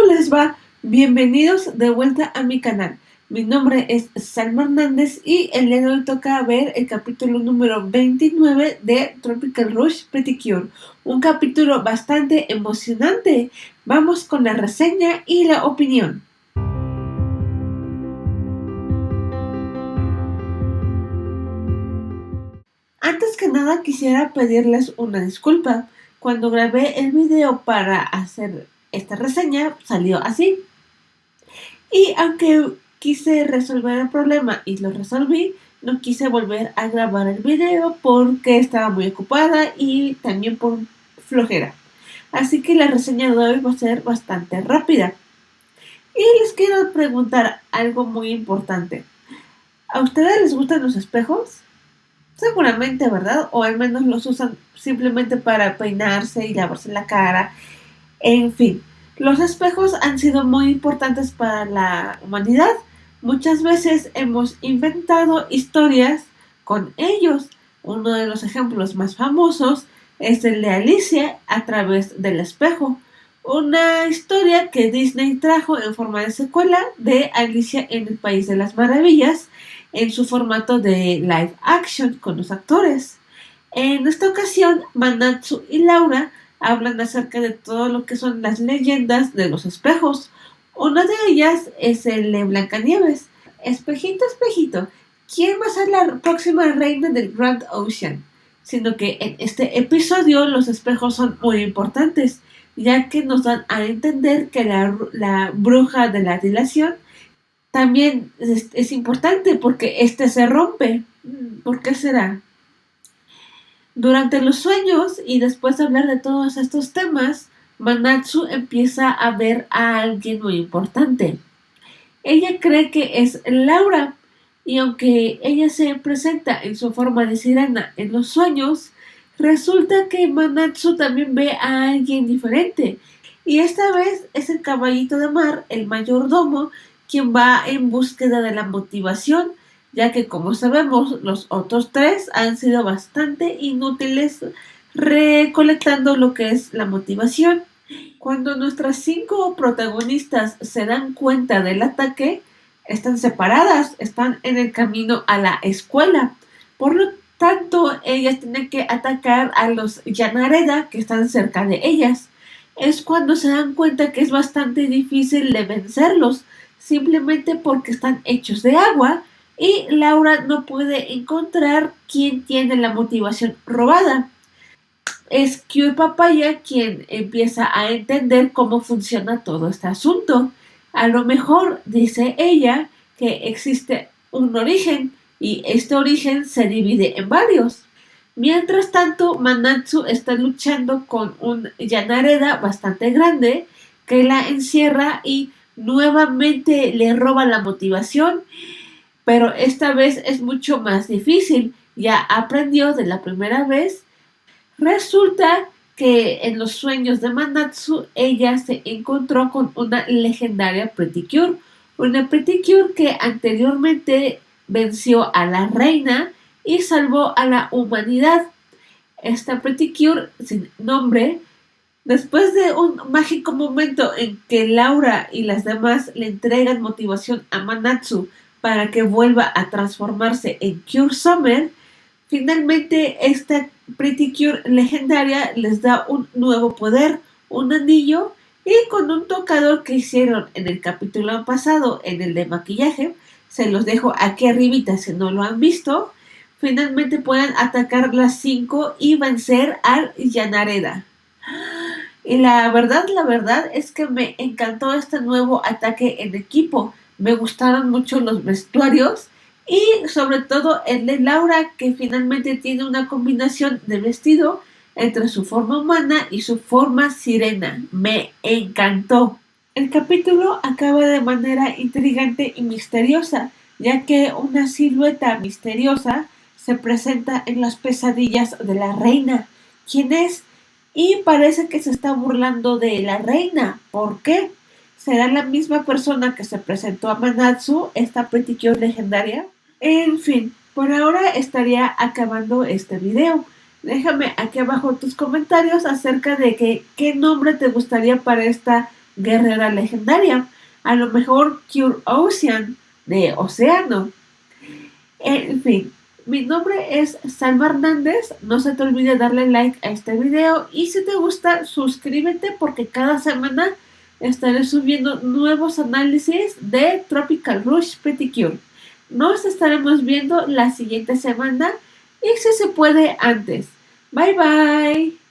les va? Bienvenidos de vuelta a mi canal. Mi nombre es Salma Hernández y el día de hoy toca ver el capítulo número 29 de Tropical Rush Pretty Cure. Un capítulo bastante emocionante. Vamos con la reseña y la opinión. Antes que nada quisiera pedirles una disculpa. Cuando grabé el video para hacer esta reseña salió así. Y aunque quise resolver el problema y lo resolví, no quise volver a grabar el video porque estaba muy ocupada y también por flojera. Así que la reseña de hoy va a ser bastante rápida. Y les quiero preguntar algo muy importante. ¿A ustedes les gustan los espejos? Seguramente, ¿verdad? O al menos los usan simplemente para peinarse y lavarse la cara. En fin, los espejos han sido muy importantes para la humanidad. Muchas veces hemos inventado historias con ellos. Uno de los ejemplos más famosos es el de Alicia a través del espejo. Una historia que Disney trajo en forma de secuela de Alicia en el País de las Maravillas en su formato de live action con los actores. En esta ocasión, Manatsu y Laura hablan acerca de todo lo que son las leyendas de los espejos. Una de ellas es el de Blancanieves. Espejito, espejito, ¿quién va a ser la próxima reina del Grand Ocean? Sino que en este episodio los espejos son muy importantes, ya que nos dan a entender que la bruja de la dilación también es importante porque este se rompe. ¿Por qué será? Durante los sueños y después de hablar de todos estos temas, Manatsu empieza a ver a alguien muy importante. Ella cree que es Laura, y aunque ella se presenta en su forma de sirena en los sueños, resulta que Manatsu también ve a alguien diferente. Y esta vez es el caballito de mar, el mayordomo, quien va en búsqueda de la motivación, ya que como sabemos los otros tres han sido bastante inútiles recolectando lo que es la motivación. Cuando nuestras 5 protagonistas se dan cuenta del ataque, están separadas, están en el camino a la escuela. Por lo tanto, ellas tienen que atacar a los Yanareda que están cerca de ellas. Es cuando se dan cuenta que es bastante difícil de vencerlos, simplemente porque están hechos de agua y Laura no puede encontrar quién tiene la motivación robada. Es Cure Papaya quien empieza a entender cómo funciona todo este asunto. A lo mejor, dice ella, que existe un origen y este origen se divide en varios. Mientras tanto, Manatsu está luchando con un Yanareda bastante grande que la encierra y nuevamente le roba la motivación, pero esta vez es mucho más difícil. Ya aprendió de la primera vez. Resulta que en los sueños de Manatsu ella se encontró con una legendaria Pretty Cure, una Pretty Cure que anteriormente venció a la reina y salvó a la humanidad. Esta Pretty Cure sin nombre, después de un mágico momento en que Laura y las demás le entregan motivación a Manatsu para que vuelva a transformarse en Cure Summer, finalmente esta Pretty Cure legendaria les da un nuevo poder, un anillo, y con un tocador que hicieron en el capítulo pasado, en el de maquillaje, se los dejo aquí arribita si no lo han visto, finalmente pueden atacar las 5 y vencer al Yanareda. Y la verdad es que me encantó este nuevo ataque en equipo. Me gustaron mucho los vestuarios y sobre todo el de Laura, que finalmente tiene una combinación de vestido entre su forma humana y su forma sirena. Me encantó. El capítulo acaba de manera intrigante y misteriosa, ya que una silueta misteriosa se presenta en las pesadillas de la reina. ¿Quién es? Y parece que se está burlando de la reina. ¿Por qué? ¿Será la misma persona que se presentó a Manatsu, esta Pretty Cure legendaria? En fin, por ahora estaría acabando este video. Déjame aquí abajo tus comentarios acerca de qué nombre te gustaría para esta guerrera legendaria. A lo mejor Cure Ocean de Océano. En fin, mi nombre es Salma Hernández. No se te olvide darle like a este video. Y si te gusta, suscríbete porque cada semana estaré subiendo nuevos análisis de Tropical Rush Pedicure. Nos estaremos viendo la siguiente semana y si se puede antes. Bye bye.